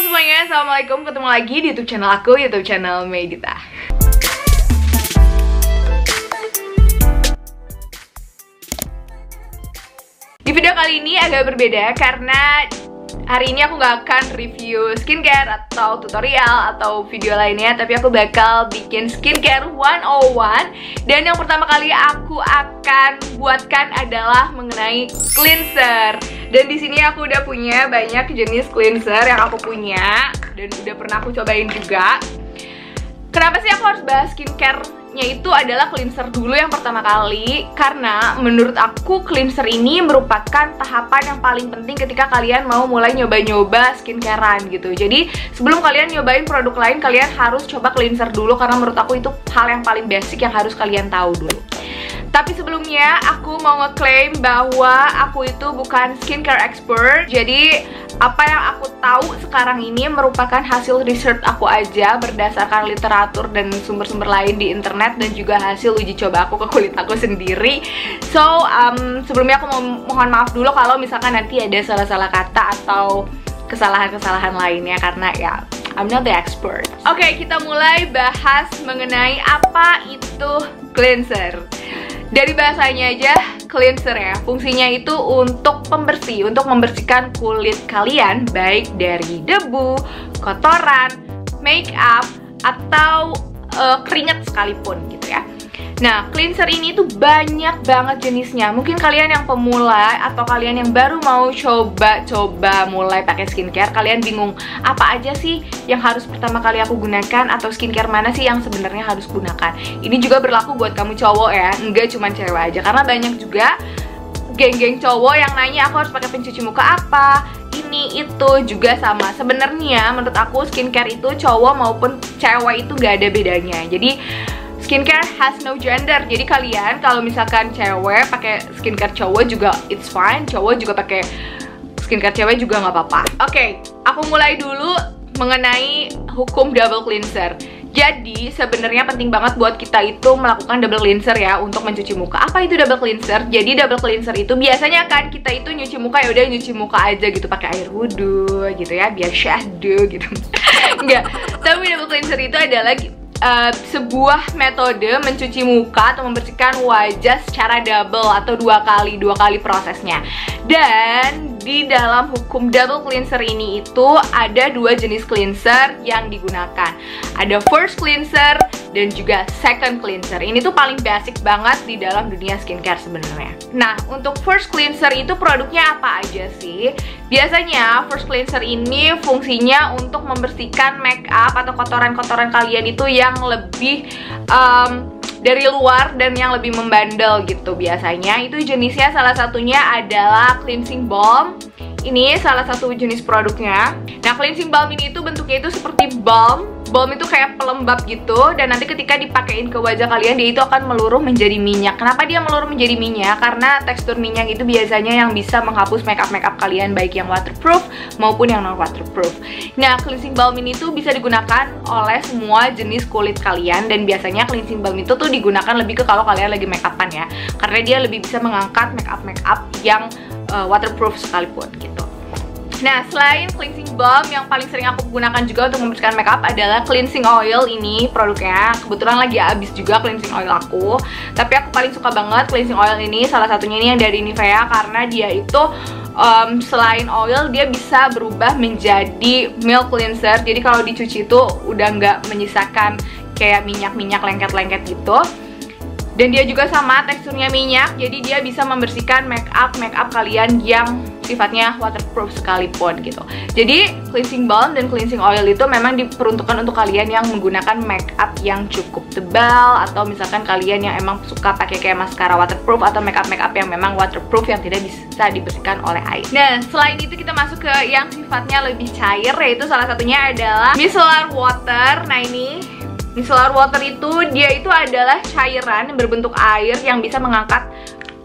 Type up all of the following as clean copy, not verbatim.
semuanya, assalamualaikum. Ketemu lagi di YouTube channel aku, YouTube channel Medita. Di video kali ini agak berbeda karena hari ini aku gak akan review skincare atau tutorial atau video lainnya, tapi aku bakal bikin skincare 101. Dan yang pertama kali aku akan buatkan adalah mengenai cleanser. Dan di sini aku udah punya banyak jenis cleanser yang aku punya dan udah pernah aku cobain juga. Kenapa sih aku harus bahas skincare-nya itu adalah cleanser dulu yang pertama kali? Karena menurut aku cleanser ini merupakan tahapan yang paling penting ketika kalian mau mulai nyoba-nyoba skincarean gitu. Jadi sebelum kalian nyobain produk lain, kalian harus coba cleanser dulu karena menurut aku itu hal yang paling basic yang harus kalian tahu dulu. Tapi sebelumnya aku mau ngeklaim bahwa aku itu bukan skincare expert. Jadi apa yang aku tahu sekarang ini merupakan hasil research aku aja berdasarkan literatur dan sumber-sumber lain di internet dan juga hasil uji coba aku ke kulit aku sendiri. So sebelumnya aku mau mohon maaf dulu kalau misalkan nanti ada salah-salah kata atau kesalahan-kesalahan lainnya karena ya I'm not the expert. Oke, kita mulai bahas mengenai apa itu cleanser. Dari bahasanya aja, cleanser ya, fungsinya itu untuk pembersih, untuk membersihkan kulit kalian baik dari debu, kotoran, make up, atau keringat sekalipun gitu ya. Nah, cleanser ini tuh banyak banget jenisnya. Mungkin kalian yang pemula atau kalian yang baru mau coba mulai pakai skincare, kalian bingung apa aja sih yang harus pertama kali aku gunakan atau skincare mana sih yang sebenarnya harus gunakan. Ini juga berlaku buat kamu cowok ya, enggak cuma cewek aja. Karena banyak juga geng-geng cowok yang nanya aku harus pakai pencuci muka apa, ini itu juga sama. Sebenarnya menurut aku skincare itu cowok maupun cewek itu gak ada bedanya. Jadi skincare has no gender. Jadi kalian kalau misalkan cewek pakai skincare cowok juga it's fine, cowok juga pakai skincare cewek juga nggak apa-apa. Oke, aku mulai dulu mengenai hukum double cleanser. Jadi sebenarnya penting banget buat kita itu melakukan double cleanser ya untuk mencuci muka. Apa itu double cleanser? Jadi double cleanser itu biasanya kan kita itu nyuci muka ya udah nyuci muka aja gitu pakai air wudhu gitu ya, biar syahdu gitu. Enggak. Tapi double cleanser itu adalah sebuah metode mencuci muka atau membersihkan wajah secara double atau dua kali prosesnya. Dan di dalam hukum double cleanser ini itu ada dua jenis cleanser yang digunakan. Ada first cleanser dan juga second cleanser. Ini tuh paling basic banget di dalam dunia skincare sebenarnya. Nah, untuk first cleanser itu produknya apa aja sih? Biasanya first cleanser ini fungsinya untuk membersihkan make up atau kotoran-kotoran kalian itu yang lebih dari luar dan yang lebih membandel gitu. Biasanya itu jenisnya salah satunya adalah cleansing balm. Ini salah satu jenis produknya. Nah, cleansing balm ini itu bentuknya itu seperti balm. Balm itu kayak pelembab gitu, dan nanti ketika dipakein ke wajah kalian dia itu akan meluruh menjadi minyak. Kenapa dia meluruh menjadi minyak? Karena tekstur minyak itu biasanya yang bisa menghapus makeup kalian baik yang waterproof maupun yang non waterproof. Nah, cleansing balm ini tuh bisa digunakan oleh semua jenis kulit kalian, dan biasanya cleansing balm itu tuh digunakan lebih ke kalau kalian lagi makeupan ya, karena dia lebih bisa mengangkat makeup yang waterproof sekalipun gitu. Nah, selain cleansing balm, yang paling sering aku gunakan juga untuk membersihkan makeup adalah cleansing oil. Ini produknya kebetulan lagi habis juga cleansing oil aku, tapi aku paling suka banget cleansing oil ini. Salah satunya ini yang dari Nivea karena dia itu selain oil dia bisa berubah menjadi milk cleanser. Jadi kalau dicuci itu udah nggak menyisakan kayak minyak-minyak lengket-lengket gitu. Dan dia juga sama teksturnya minyak, jadi dia bisa membersihkan make up kalian yang sifatnya waterproof sekalipun gitu. Jadi cleansing balm dan cleansing oil itu memang diperuntukkan untuk kalian yang menggunakan make up yang cukup tebal, atau misalkan kalian yang emang suka pakai kayak maskara waterproof atau make up yang memang waterproof yang tidak bisa dibersihkan oleh air. Nah, selain itu kita masuk ke yang sifatnya lebih cair, yaitu salah satunya adalah micellar water. Nah, ini micellar water itu dia itu adalah cairan yang berbentuk air yang bisa mengangkat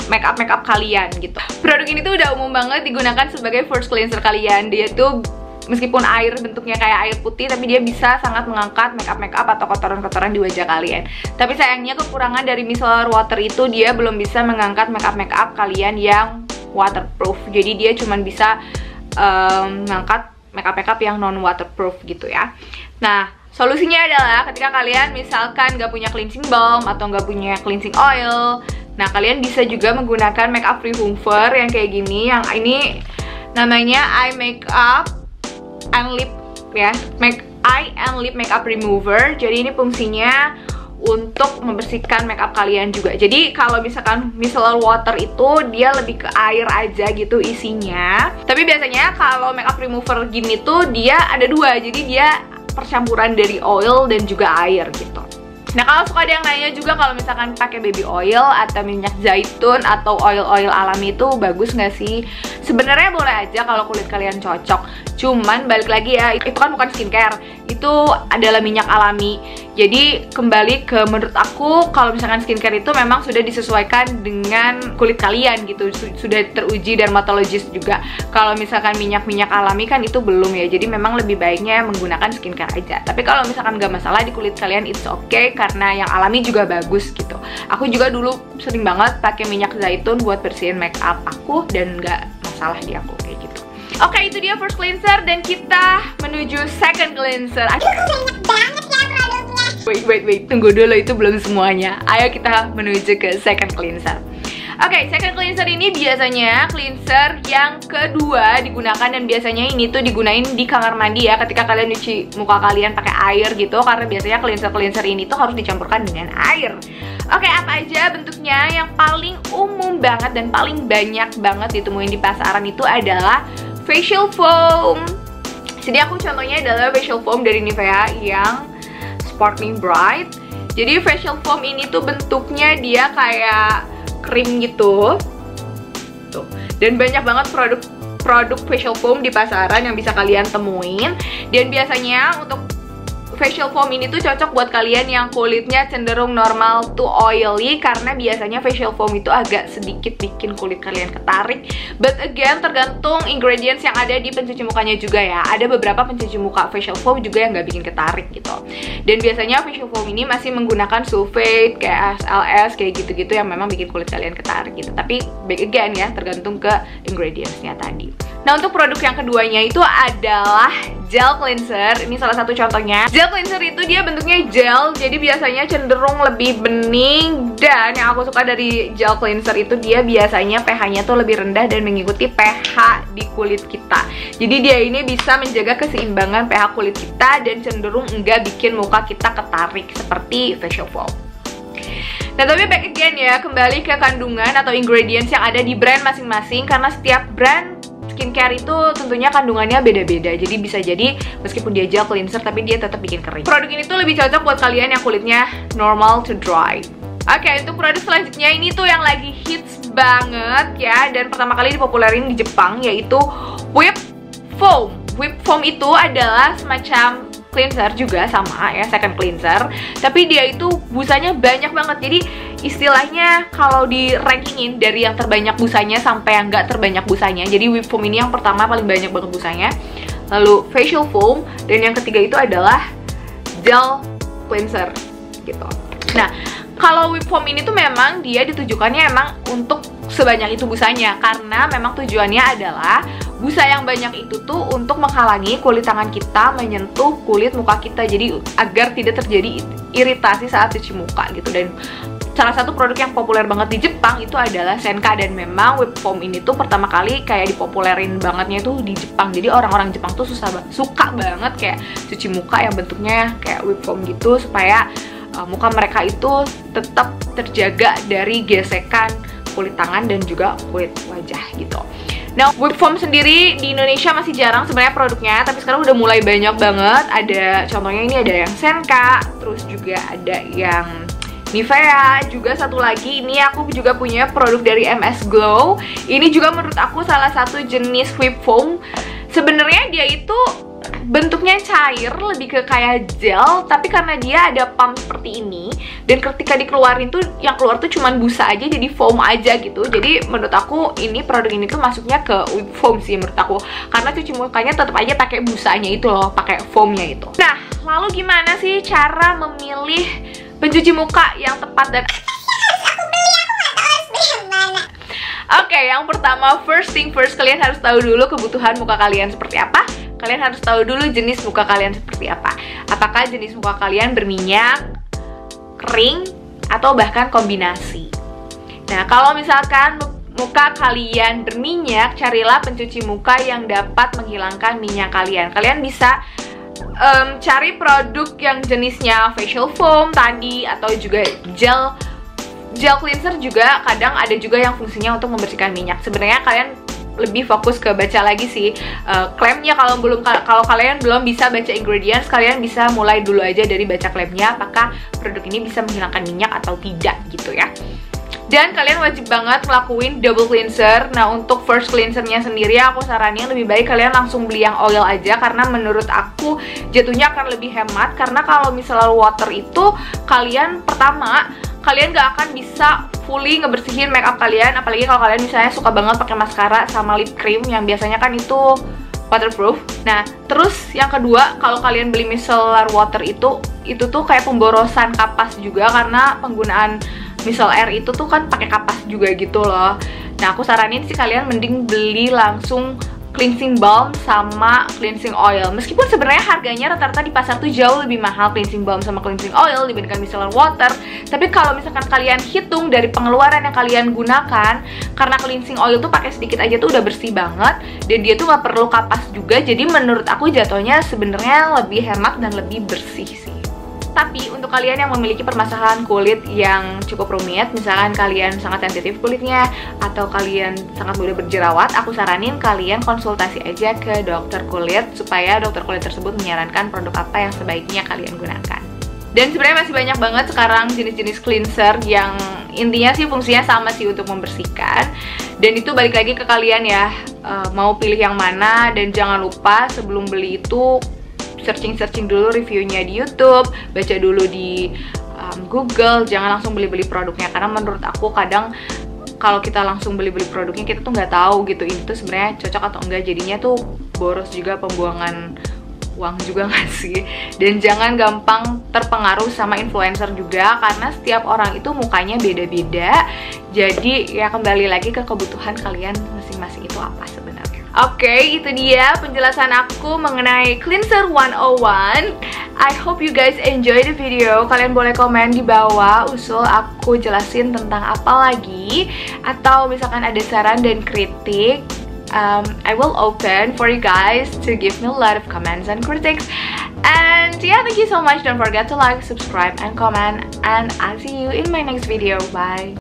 makeup kalian gitu. Produk ini tuh udah umum banget digunakan sebagai first cleanser kalian. Dia tuh meskipun air bentuknya kayak air putih, tapi dia bisa sangat mengangkat makeup atau kotoran-kotoran di wajah kalian. Tapi sayangnya kekurangan dari micellar water itu dia belum bisa mengangkat makeup kalian yang waterproof. Jadi dia cuma bisa mengangkat makeup yang non waterproof gitu ya. Nah, solusinya adalah ketika kalian misalkan nggak punya cleansing balm atau nggak punya cleansing oil, nah kalian bisa juga menggunakan makeup remover yang kayak gini. Yang ini namanya Eye Makeup and Lip ya, Eye and Lip Makeup Remover. Jadi ini fungsinya untuk membersihkan makeup kalian juga. Jadi kalau misalkan micellar water itu dia lebih ke air aja gitu isinya. Tapi biasanya kalau makeup remover gini tuh dia ada dua. Jadi dia percampuran dari oil dan juga air gitu. Nah, kalau suka ada yang nanya juga kalau misalkan pakai baby oil atau minyak zaitun atau oil-oil alami itu bagus nggak sih? Sebenarnya boleh aja kalau kulit kalian cocok. Cuman balik lagi ya, itu kan bukan skincare, itu adalah minyak alami. Jadi kembali ke menurut aku kalau misalkan skincare itu memang sudah disesuaikan dengan kulit kalian gitu, sudah teruji dermatologis juga. Kalau misalkan minyak-minyak alami kan itu belum ya. Jadi memang lebih baiknya menggunakan skincare aja. Tapi kalau misalkan nggak masalah di kulit kalian, it's okay karena yang alami juga bagus gitu. Aku juga dulu sering banget pakai minyak zaitun buat bersihin make up aku dan nggak masalah di aku kayak gitu. Oke, itu dia first cleanser dan kita menuju second cleanser. Banyak banget ya produknya. Wait, tunggu dulu, itu belum semuanya. Ayo kita menuju ke second cleanser. Oke, second cleanser ini biasanya cleanser yang kedua digunakan dan biasanya ini tuh digunain di kamar mandi ya, ketika kalian nyuci muka kalian pakai air gitu, karena biasanya cleanser ini tuh harus dicampurkan dengan air. Oke, apa aja bentuknya? Yang paling umum banget dan paling banyak banget ditemuin di pasaran itu adalah facial foam. Jadi aku contohnya adalah facial foam dari Nivea yang Sparkling Bright. Jadi facial foam ini tuh bentuknya dia kayak krim gitu tuh. Dan banyak banget produk facial foam di pasaran yang bisa kalian temuin. Dan biasanya untuk facial foam ini tuh cocok buat kalian yang kulitnya cenderung normal to oily, karena biasanya facial foam itu agak sedikit bikin kulit kalian ketarik. But again, tergantung ingredients yang ada di pencuci mukanya juga ya. Ada beberapa pencuci muka facial foam juga yang nggak bikin ketarik gitu. Dan biasanya facial foam ini masih menggunakan sulfate kayak SLS kayak gitu-gitu yang memang bikin kulit kalian ketarik gitu. Tapi back again ya, tergantung ke ingredientsnya tadi. Nah, untuk produk yang keduanya itu adalah gel cleanser. Ini salah satu contohnya. Gel cleanser itu dia bentuknya gel, jadi biasanya cenderung lebih bening. Dan yang aku suka dari gel cleanser itu dia biasanya pH-nya tuh lebih rendah dan mengikuti pH di kulit kita. Jadi dia ini bisa menjaga keseimbangan pH kulit kita dan cenderung enggak bikin muka kita ketarik seperti facial foam. Nah, tapi back again ya, kembali ke kandungan atau ingredients yang ada di brand masing-masing, karena setiap brand skincare itu tentunya kandungannya beda-beda. Jadi bisa jadi meskipun dia gel cleanser tapi dia tetap bikin kering. Produk ini tuh lebih cocok buat kalian yang kulitnya normal to dry. Oke, untuk produk selanjutnya ini tuh yang lagi hits banget ya, dan pertama kali dipopulerin di Jepang, yaitu Whip Foam. Whip Foam itu adalah semacam cleanser juga, sama ya, second cleanser, tapi dia itu busanya banyak banget. Jadi istilahnya kalau di rankingin dari yang terbanyak busanya sampai yang nggak terbanyak busanya, jadi Whip Foam ini yang pertama paling banyak banget busanya, lalu facial foam, dan yang ketiga itu adalah gel cleanser gitu. Nah, kalau Whip Foam ini tuh memang dia ditujukannya emang untuk sebanyak itu busanya, karena memang tujuannya adalah busa yang banyak itu tuh untuk menghalangi kulit tangan kita menyentuh kulit muka kita, jadi agar tidak terjadi iritasi saat cuci muka gitu. Dan salah satu produk yang populer banget di Jepang itu adalah Senka, dan memang Whip Foam ini tuh pertama kali kayak dipopulerin bangetnya itu di Jepang. Jadi orang-orang Jepang tuh suka banget kayak cuci muka yang bentuknya kayak Whip Foam gitu, supaya muka mereka itu tetap terjaga dari gesekan kulit tangan dan juga kulit wajah gitu. Nah, Whip Foam sendiri di Indonesia masih jarang sebenarnya produknya, tapi sekarang udah mulai banyak banget. Ada contohnya ini, ada yang Senka, terus juga ada yang Nivea, juga satu lagi ini aku juga punya produk dari MS Glow. Ini juga menurut aku salah satu jenis Whip Foam. Sebenarnya dia itu bentuknya cair, lebih ke kayak gel, tapi karena dia ada pump seperti ini, dan ketika dikeluarin tuh yang keluar tuh cuman busa aja, jadi foam aja gitu. Jadi menurut aku ini produk ini tuh masuknya ke Whip Foam sih menurut aku, karena cuci mukanya tetap aja pakai busanya itu loh, pakai foamnya itu. Nah, lalu gimana sih cara memilih pencuci muka yang tepat dan Oke, yang pertama, first thing first, kalian harus tahu dulu kebutuhan muka kalian seperti apa. kalian harus tahu dulu jenis muka kalian seperti apa. Apakah jenis muka kalian berminyak, kering, atau bahkan kombinasi. Nah, kalau misalkan muka kalian berminyak, carilah pencuci muka yang dapat menghilangkan minyak kalian. Kalian bisa cari produk yang jenisnya facial foam tadi, atau juga gel cleanser juga. Kadang ada juga yang fungsinya untuk membersihkan minyak. Sebenarnya kalian lebih fokus ke baca lagi sih klaimnya. Kalau kalian belum bisa baca ingredients, kalian bisa mulai dulu aja dari baca klaimnya, apakah produk ini bisa menghilangkan minyak atau tidak gitu ya. Dan kalian wajib banget ngelakuin double cleanser. Nah, untuk first cleansernya sendiri aku saranin lebih baik kalian langsung beli yang oil aja, karena menurut aku jatuhnya akan lebih hemat. Karena kalau misalnya water itu, kalian gak akan bisa fully ngebersihin makeup kalian. Apalagi kalau kalian misalnya suka banget pakai maskara sama lip cream yang biasanya kan itu waterproof. Nah, terus yang kedua, kalau kalian beli micellar water itu tuh kayak pemborosan kapas juga, karena penggunaan micellar air itu tuh kan pakai kapas juga gitu loh. Nah, aku saranin sih kalian mending beli langsung cleansing balm sama cleansing oil. Meskipun sebenarnya harganya rata-rata di pasar tuh jauh lebih mahal cleansing balm sama cleansing oil dibandingkan micellar water. Tapi kalau misalkan kalian hitung dari pengeluaran yang kalian gunakan, karena cleansing oil tuh pakai sedikit aja tuh udah bersih banget, dan dia tuh nggak perlu kapas juga. Jadi menurut aku jatuhnya sebenarnya lebih hemat dan lebih bersih sih. Tapi untuk kalian yang memiliki permasalahan kulit yang cukup rumit, misalkan kalian sangat sensitif kulitnya atau kalian sangat mudah berjerawat, aku saranin kalian konsultasi aja ke dokter kulit supaya dokter kulit tersebut menyarankan produk apa yang sebaiknya kalian gunakan. Dan sebenarnya masih banyak banget sekarang jenis-jenis cleanser yang intinya sih fungsinya sama sih untuk membersihkan. Dan itu balik lagi ke kalian ya, mau pilih yang mana. Dan jangan lupa sebelum beli itu searching dulu reviewnya di YouTube, baca dulu di Google, jangan langsung beli-beli produknya. Karena menurut aku kadang kalau kita langsung beli-beli produknya, kita tuh nggak tahu gitu ini tuh sebenarnya cocok atau enggak. Jadinya tuh boros juga, pembuangan uang juga nggak sih. Dan jangan gampang terpengaruh sama influencer juga, karena setiap orang itu mukanya beda-beda. Jadi ya kembali lagi ke kebutuhan kalian masing-masing itu apa sebenarnya. Oke, itu dia penjelasan aku mengenai Cleanser 101. I hope you guys enjoy the video. Kalian boleh komen di bawah usul aku jelasin tentang apa lagi, atau misalkan ada saran dan kritik. I will open for you guys to give me a lot of comments and critics. And yeah, thank you so much. Don't forget to like, subscribe, and comment. And I'll see you in my next video. Bye.